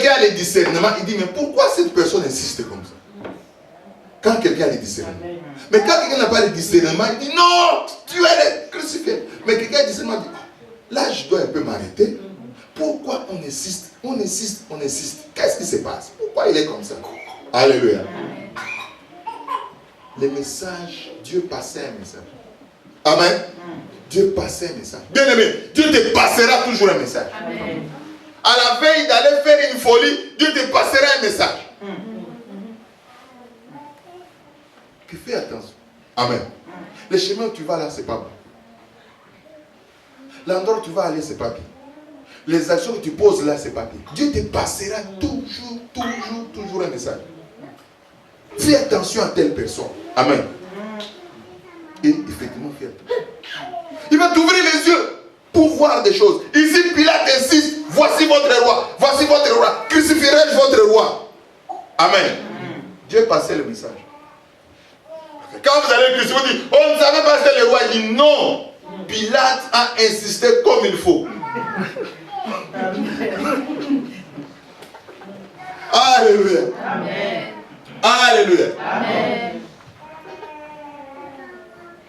quelqu'un a le discernement, il dit, mais pourquoi cette personne insiste comme ça? Quand quelqu'un a le discernement. Mais quand quelqu'un n'a pas le discernement, il dit, non, tu es le crucifié. Mais quelqu'un a le discernement, il dit, là, je dois un peu m'arrêter. Pourquoi on insiste, on insiste, on insiste? Qu'est-ce qui se passe? Pourquoi il est comme ça? Alléluia. Les messages, Dieu passait un message. Amen. Dieu passait un message. Bien aimé, Dieu te passera toujours un message. Amen. À la veille d'aller faire une folie, Dieu te passera un message. Que fais attention. Amen. Le chemin où tu vas là, c'est pas bon. L'endroit où tu vas aller, c'est pas bien. Les actions que tu poses là, c'est pas bien. Dieu te passera toujours un message. Fais attention à telle personne. Amen. Et effectivement, fais attention. Il va t'ouvrir les yeux pour voir des choses. Ici, Pilate insiste, voici votre roi, voici votre roi, crucifierai-je votre roi. Amen. Dieu passait le message. Quand vous allez crucifier, vous dites, on ne savait pas que c'était le roi. Il dit non. Pilate a insisté comme il faut. Alléluia. Amen. Alléluia. Amen.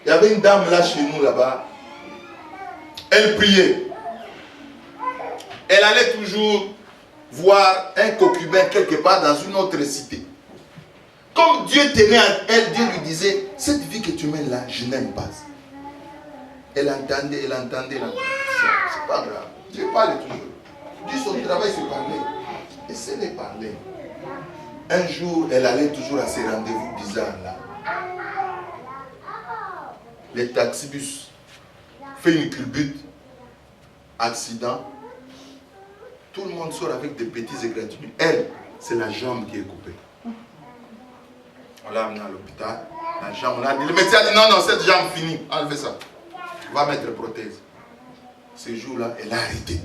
Il y avait une dame là chez nous là-bas. Elle priait. Elle allait toujours voir un concubin quelque part dans une autre cité. Comme Dieu tenait à elle, Dieu lui disait, cette vie que tu mènes là, je n'aime pas. Elle entendait. C'est pas grave. Dieu parle toujours. Dieu, son travail, c'est parler. Et c'est de parler. Un jour, elle allait toujours à ces rendez-vous bizarres là. Le taxibus fait une culbute, accident. Tout le monde sort avec des petits égratignures. Elle, c'est la jambe qui est coupée. On l'a amenée à l'hôpital. La jambe, on a dit, le médecin a dit non, cette jambe finie. Enlevez ça. On va mettre prothèse. Ce jour-là, elle a arrêté.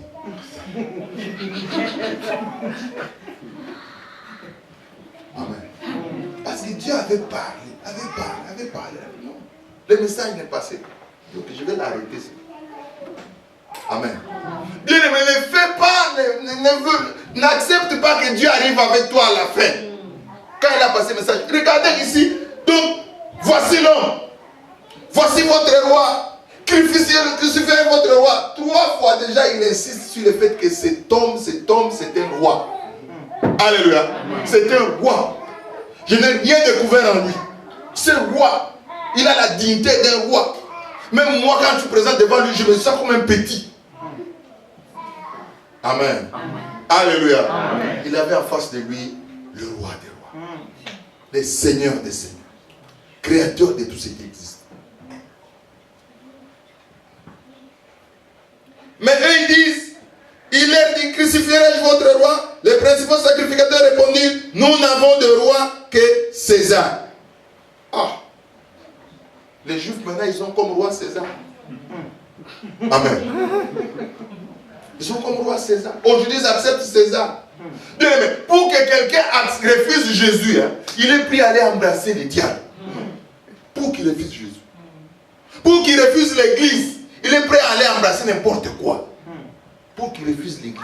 Amen. Parce que Dieu avait parlé. Non. Le message n'est passé. Donc je vais l'arrêter. Amen. Bien aimé, ne fais pas, n'accepte pas que Dieu arrive avec toi à la fin. Quand il a passé le message, regardez ici. Donc, voici l'homme. Voici votre roi. Crucifiez votre roi. 3 fois déjà, il insiste sur le fait que cet homme, c'est un roi. Alléluia. C'est un roi. Je n'ai rien découvert en lui. C'est un roi. Il a la dignité d'un roi. Même moi, quand tu présentes devant lui, je me sens comme un petit. Amen. Alléluia. Amen. Il avait en face de lui le roi des rois. Le seigneur des seigneurs. Créateur de tout ce qui existe. Mais eux, ils disent, il leur dit, crucifierai-je votre roi? Les principaux sacrificateurs répondirent, nous n'avons de roi que César. Ah, les Juifs maintenant, ils ont comme roi César. Amen. Ils ont comme roi César. Aujourd'hui, ils acceptent César. Bien aimé, pour que quelqu'un refuse Jésus, hein, il est pris à aller embrasser les diables. Pour qu'il refuse Jésus. Pour qu'il refuse l'église, il est prêt à aller embrasser n'importe quoi. Pour qu'il refuse l'église.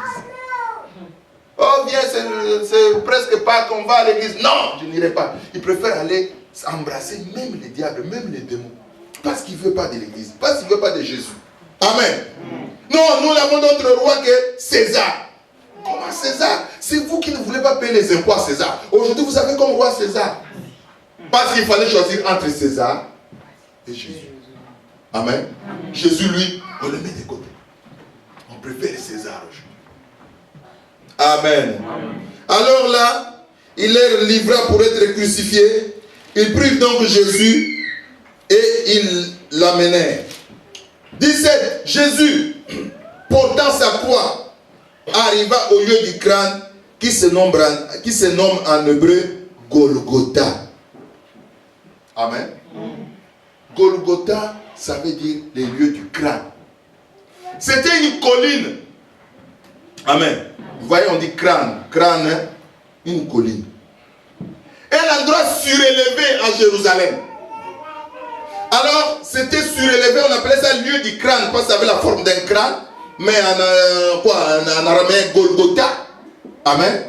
Oh, viens, c'est presque pas qu'on va à l'église. Non, je n'irai pas. Il préfère aller embrasser même les diables, même les démons. Parce qu'il ne veut pas de l'église. Parce qu'il ne veut pas de Jésus. Amen. Non, nous n'avons d'autre roi que César. Comment César? C'est vous qui ne voulez pas payer les impôts à César. Aujourd'hui, vous avez comme roi César. Parce qu'il fallait choisir entre César et Jésus. Amen. Jésus, lui, on le met de côté. On préfère César aujourd'hui. Amen. Alors là, il les livra pour être crucifié. Ils prirent donc Jésus et ils l'amenèrent. 17. Jésus, portant sa croix, arriva au lieu du crâne qui se nomme en hébreu Golgotha. Amen. Golgotha, ça veut dire les lieux du crâne. C'était une colline. Amen. Vous voyez, on dit crâne. Crâne, hein? Une colline. Un endroit surélevé à Jérusalem. Alors, c'était surélevé, on appelait ça lieu du crâne, parce que ça avait la forme d'un crâne. Mais en araméen, Golgotha. Amen.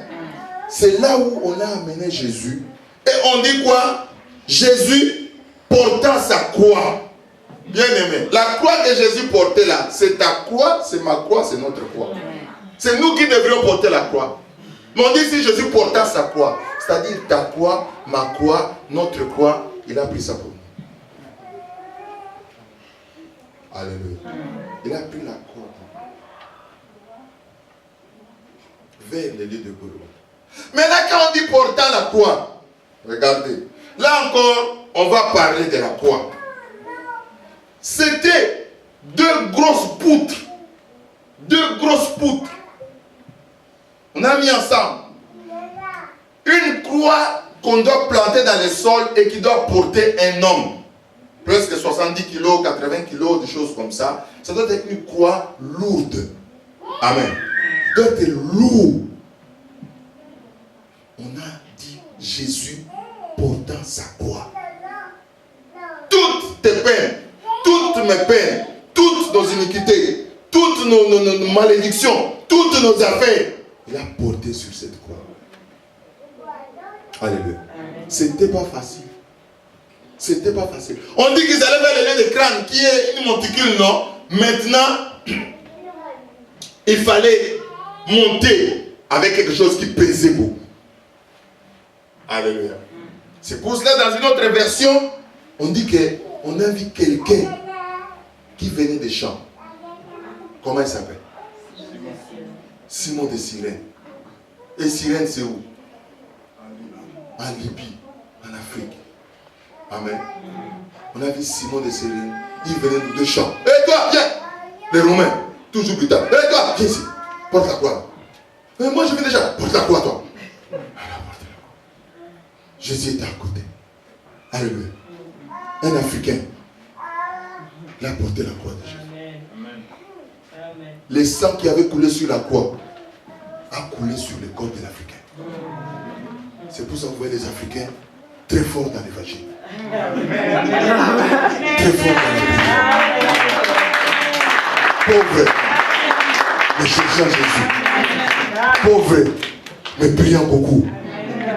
c'est là où on a amené Jésus. Et on dit quoi? Jésus portant sa croix. Bien aimé. La croix que Jésus portait là, c'est ta croix, c'est ma croix, c'est notre croix. C'est nous qui devrions porter la croix. Mais on dit si Jésus portant sa croix, c'est-à-dire ta croix, ma croix, notre croix, il a pris ça pour nous. Alléluia. Il a pris la croix vers les lieux de Golgotha. Maintenant, quand on dit portant la croix, regardez, là encore, on va parler de la croix. C'était deux grosses poutres. Deux grosses poutres. On a mis ensemble une croix qu'on doit planter dans le sol et qui doit porter un homme. Presque 70 kilos, 80 kilos, des choses comme ça. Ça doit être une croix lourde. Amen. Ça doit être lourd. On a dit Jésus portant sa croix. Toutes tes peines, toutes mes peines, toutes nos iniquités, toutes nos malédictions, toutes nos affaires, il a porté sur cette croix. Alléluia. C'était pas facile. C'était pas facile. On dit qu'ils allaient vers le lieu de crâne qui est une monticule, non? Maintenant, il fallait monter avec quelque chose qui pesait beaucoup. Alléluia. C'est pour cela, dans une autre version, on dit qu'on a vu quelqu'un qui venait des champs. Comment il s'appelle? Simon de Cyrène. Et Cyrène, c'est où? En Libye, en Afrique. Amen. On a vu Simon de Cyrène. Il venait de deux champs. Et toi, viens. Les Romains, toujours plus tard. Et toi, viens ici. Porte la croix. Et moi, je viens déjà. Porte la croix, toi. Jésus était à côté. Alléluia. Un Africain. Il a porté la croix de Jésus. Le sang qui avait coulé sur la croix a coulé sur le corps de l'Africain. C'est pour ça que vous voyez les Africains très forts dans l'évangile. Très forts dans l'évangile. Pauvres, mais cherchant Jésus. Pauvres, mais priant beaucoup.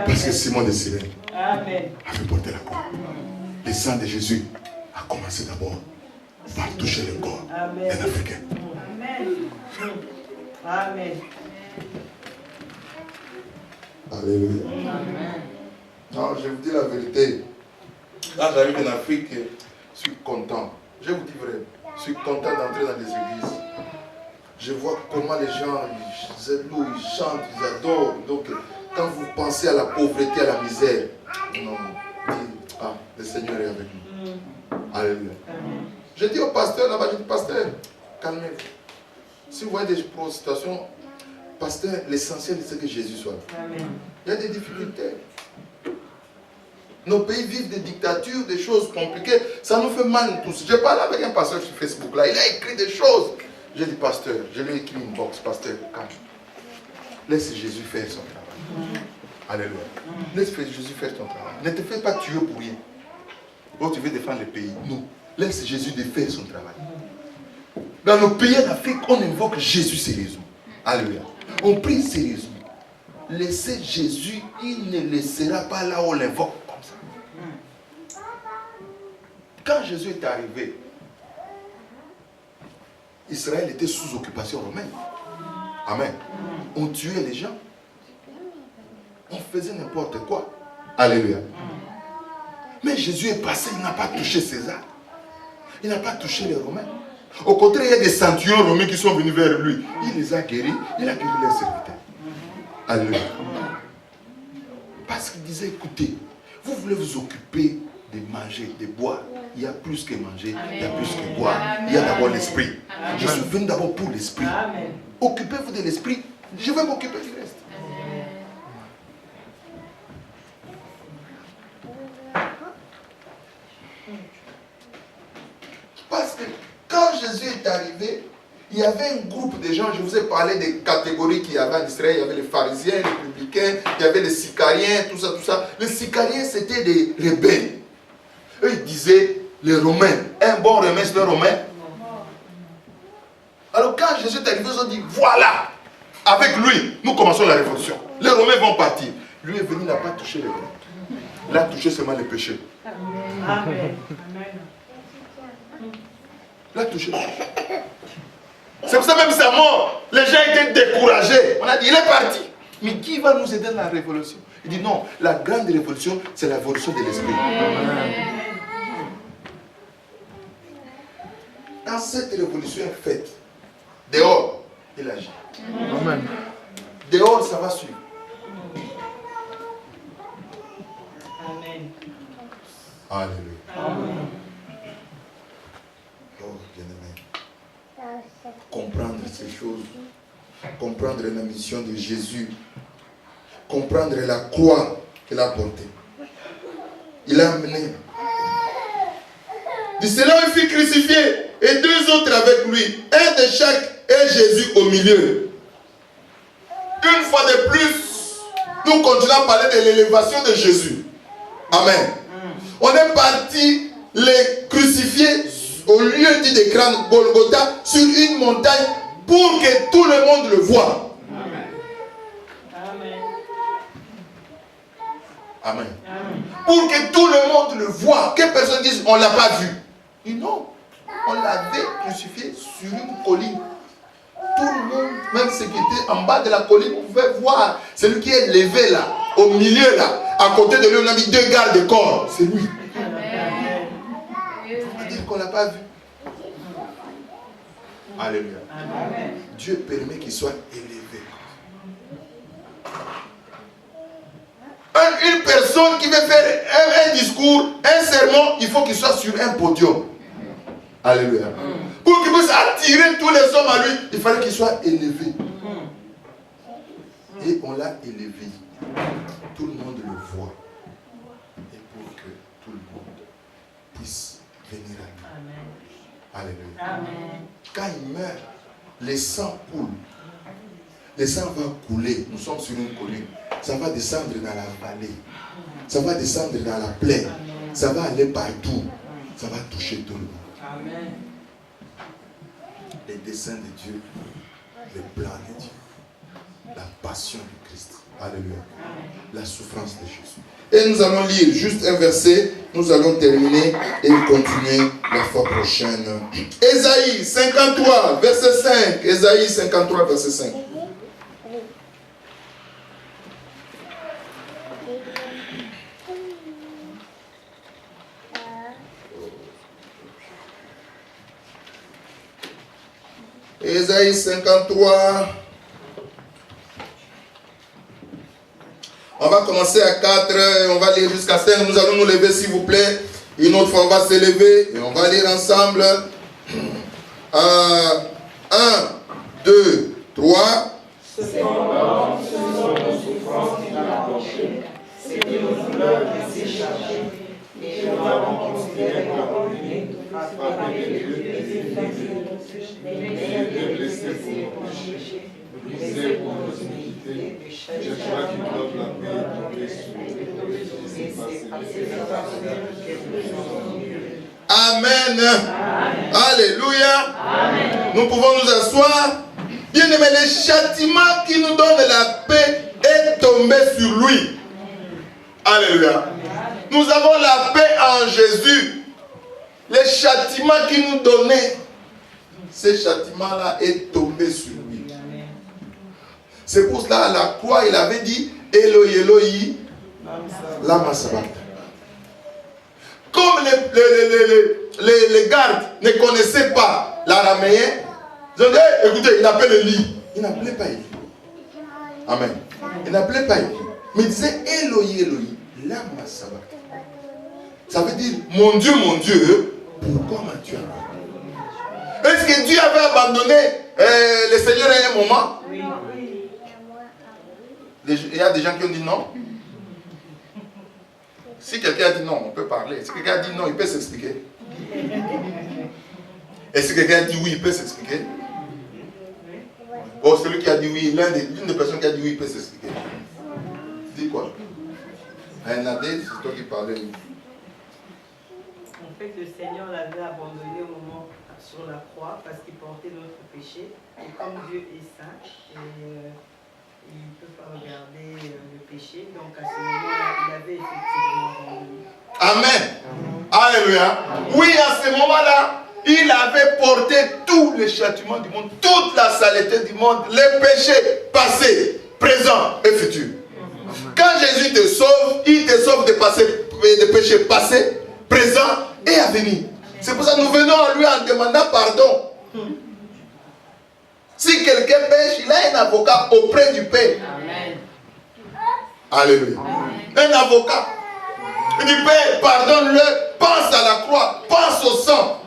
Parce que Simon de Cyrène avait porté la croix. Le sang de Jésus a commencé d'abord par toucher le corps d'un Africain. Amen. Alléluia. Non, je vous dis la vérité. Quand j'arrive en Afrique, je suis content. Je vous dis vrai. Je suis content d'entrer dans les églises. Je vois comment les gens, ils louent, ils chantent, ils adorent. Donc, quand vous pensez à la pauvreté, à la misère, non, dites, ah, le Seigneur est avec nous. Alléluia. Je dis au pasteur là-bas, je dis, pasteur, calmez-vous. Si vous voyez des situations, pasteur, l'essentiel c'est que Jésus soit là. Il y a des difficultés. Nos pays vivent des dictatures, des choses compliquées. Ça nous fait mal tous. Je parle avec un pasteur sur Facebook là, il a écrit des choses. J'ai dit, pasteur, je lui ai écrit une box, pasteur, calme. Laisse Jésus faire son travail. Alléluia. Laisse Jésus faire son travail. Ne te fais pas tuer pour rien. Oh, tu veux défendre le pays. Non. Laisse Jésus faire son travail. Dans nos pays en Afrique, on invoque Jésus sérieusement. Alléluia. On prie sérieusement. Laissez Jésus, il ne laissera pas là où on l'invoque comme ça. Quand Jésus est arrivé, Israël était sous occupation romaine. Amen. On tuait les gens. On faisait n'importe quoi. Alléluia. Mais Jésus est passé, il n'a pas touché César. Il n'a pas touché les Romains. Au contraire, il y a des centurions romains qui sont venus vers lui. Il les a guéris, il a guéri les serviteurs. Alléluia. Parce qu'il disait, écoutez, vous voulez vous occuper de manger, de boire. Il y a plus que manger, il y a plus que boire. Il y a d'abord l'esprit. Je suis venu d'abord pour l'esprit. Occupez-vous de l'esprit, je vais m'occuper du reste. Parce que quand Jésus est arrivé, il y avait un groupe de gens, je vous ai parlé des catégories qu'il y avait en Israël, il y avait les pharisiens, les publicains, il y avait les sicariens, tout ça, tout ça. Les sicariens, c'était des rebelles. Eux, ils disaient, les Romains, un bon Romain, c'est un Romain. Alors quand Jésus est arrivé, ils ont dit, voilà, avec lui, nous commençons la révolution. Les Romains vont partir. Lui est venu, il n'a pas touché les Romains. Il a touché seulement les péchés. Amen. Il a touché les péchés. C'est pour ça même sa mort, les gens étaient découragés. On a dit, il est parti. Mais qui va nous aider dans la révolution? Il dit non, la grande révolution, c'est la révolution de l'esprit. Quand cette révolution est faite, dehors, il agit. Amen. Dehors, ça va suivre. Amen. Alléluia. Amen. Oh, bien-aimé. Comprendre ces choses, comprendre la mission de Jésus, comprendre la croix qu'il a portée. Il a amené. De cela, il fut crucifié et deux autres avec lui, un de chaque et Jésus au milieu. Une fois de plus, nous continuons à parler de l'élévation de Jésus. Amen. On est parti les crucifier au lieu dit de Grand Golgotha sur une montagne pour que tout le monde le voie. Amen. Amen. Pour que tout le monde le voie. Que personne dise on ne l'a pas vu. Et non, on l'avait crucifié sur une colline. Tout le monde, même ceux qui étaient en bas de la colline, pouvait voir celui qui est levé là, au milieu là, à côté de lui, on a mis deux gardes de corps. C'est lui. On va dire qu'on ne l'a pas vu. Alléluia. Amen. Dieu permet qu'il soit élevé. Une personne qui veut faire un discours, un sermon, il faut qu'il soit sur un podium. Alléluia. Pour qu'il puisse attirer tous les hommes à lui, il fallait qu'il soit élevé. Et on l'a élevé. Tout le monde le voit. Et pour que tout le monde puisse venir à lui. Alléluia. Amen. Quand il meurt, le sang coule. Le sang va couler. Nous sommes sur une colline. Ça va descendre dans la vallée. Ça va descendre dans la plaine. Ça va aller partout. Ça va toucher tout le monde. Amen. Les desseins de Dieu, les plans de Dieu, la passion du Christ. Alléluia. La souffrance de Jésus. Et nous allons lire juste un verset. Nous allons terminer et continuer la fois prochaine. Ésaïe 53, verset 5. Ésaïe 53, verset 5. Ésaïe 53. On va commencer à 4, on va lire jusqu'à 5. Nous allons nous lever s'il vous plaît. Une autre fois on va se lever et on va lire ensemble. 1, 2, 3. Cependant, ce sont nos souffrances qu'il a portées, c'est de nos douleurs qu'il s'est chargé, et nous l'avons considéré comme ruiné, frappé de Dieu et mais il est blessé pour nos péchés, brisé pour nos iniquités, je crois qu'il doit blâmer tombé sur nous, et c'est par ses efforts que nous sommes guéris. Amen. Amen. Alléluia. Amen. Nous pouvons nous asseoir. Bien aimé, le châtiment qui nous donne la paix est tombé sur lui. Alléluia. Nous avons la paix en Jésus. Le châtiment qui nous donnait, ce châtiment-là est tombé sur lui. C'est pour cela, à la croix, il avait dit Eloi, Eloi, lama sabachthani. Comme les gardes ne connaissaient pas l'araméen, ils ont dit, hey, écoutez, il appelle Élie. Il n'appelait pas Élie. Amen. Il n'appelait pas Élie. Mais il disait Eloi, Eloi, lama sabachthani. Ça veut dire, mon Dieu, pourquoi m'as-tu abandonné? Est-ce que Dieu avait abandonné le Seigneur à un moment? Oui. Il y a des gens qui ont dit non. Si quelqu'un a dit non, on peut parler. Si quelqu'un a dit non, il peut s'expliquer. Et si quelqu'un a dit oui, il peut s'expliquer. Bon, celui qui a dit oui, l'une des personnes qui a dit oui, il peut s'expliquer. Dis quoi? Nadé, c'est toi qui parlais. En fait, le Seigneur l'avait abandonné au moment sur la croix parce qu'il portait notre péché. Et comme Dieu est saint, il ne peut pas regarder le péché. Donc à ce moment-là, il avait effectivement rendu. Amen. Alléluia. Oui, à ce moment-là, il avait porté tous les châtiments du monde, toute la saleté du monde, les péchés passés, présents et futurs. Quand Jésus te sauve, il te sauve des péchés passés, présents et à venir. C'est pour ça que nous venons à lui en demandant pardon. Si quelqu'un pêche, il a un avocat auprès du Père. Amen. Alléluia. Un avocat. Il dit, Père, pardonne-le, pense à la croix, pense au sang.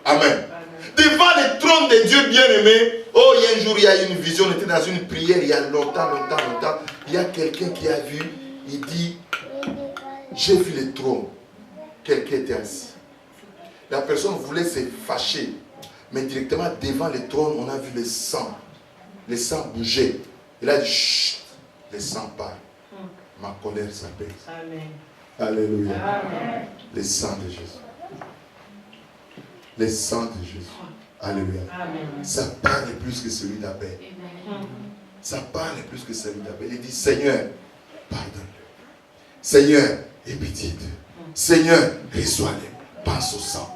Amen. Devant le trône de Dieu bien-aimé, oh, il y a un jour, il y a une vision, on était dans une prière, il y a longtemps. Il y a quelqu'un qui a vu, il dit, j'ai vu le trône. Quelqu'un était assis. La personne voulait se fâcher, mais directement devant le trône, on a vu le sang. Le sang bougeait. Il a dit, chut, le sang part. Ma colère s'apaise. Amen. Alléluia. Amen. Le sang de Jésus. Le sang de Jésus. Alléluia. Amen. Ça parle plus que celui d'Abel. Ça parle plus que celui d'Abel. Il dit, Seigneur, pardonne-le. Seigneur, aie pitié d'eux. Seigneur, reçois-les. Pense au sang.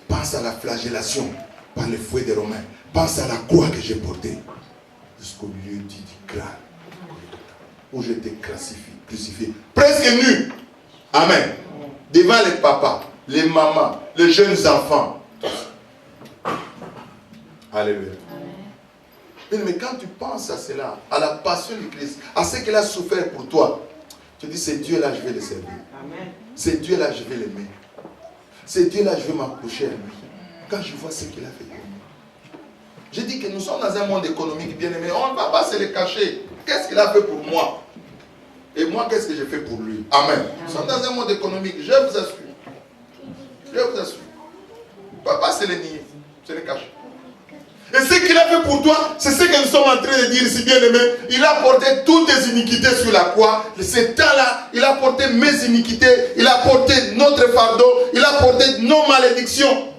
Pense à la flagellation par le fouet des Romains. Pense à la croix que j'ai portée jusqu'au lieu du crâne où j'étais crucifié. Presque nu. Amen. Devant les papas, les mamans, les jeunes enfants. Alléluia. Mais quand tu penses à cela, à la passion du Christ, à ce qu'il a souffert pour toi, tu dis, c'est Dieu là, je vais le servir. C'est Dieu là, je vais l'aimer. C'est Dieu là, je vais m'approcher à lui. Quand je vois ce qu'il a fait pour moi. Je dis que nous sommes dans un monde économique bien aimé. On ne va pas se le cacher. Qu'est-ce qu'il a fait pour moi? Et moi, qu'est-ce que j'ai fait pour lui? Amen. Nous sommes dans un monde économique. Je vous assure. Je vous assure. On ne va pas se le nier. Se le cacher. Et ce qu'il a fait pour toi, c'est ce que nous sommes en train de dire ici, bien aimé. Il a porté toutes tes iniquités sur la croix. Ce temps-là, il a porté mes iniquités. Il a porté notre fardeau. Il a porté nos malédictions.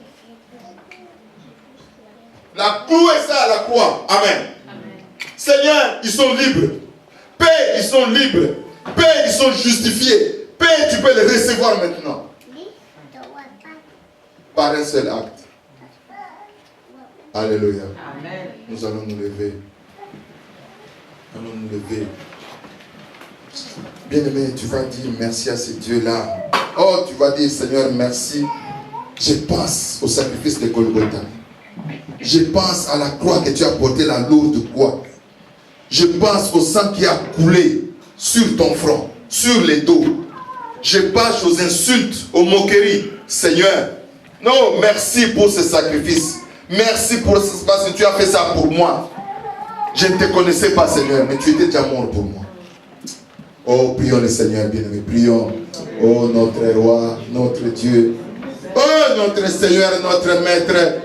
La cloué ça à la croix. Amen. Seigneur, ils sont libres. Père, ils sont libres. Père, ils sont justifiés. Père, tu peux les recevoir maintenant. Par un seul acte. Alléluia. Amen. Nous allons nous lever. Nous allons nous lever. Bien-aimé, tu vas dire merci à ce Dieu-là. Oh, tu vas dire, Seigneur, merci. Je pense au sacrifice de Golgotha. Je pense à la croix que tu as portée, la lourde croix. Je pense au sang qui a coulé sur ton front, sur les dos. Je pense aux insultes, aux moqueries. Seigneur, non, merci pour ce sacrifice. Merci pour ce parce que tu as fait ça pour moi. Je ne te connaissais pas, Seigneur, mais tu étais déjà mort pour moi. Oh, prions le Seigneur, bien-aimé, prions. Oh, notre roi, notre Dieu. Oh, notre Seigneur, notre Maître.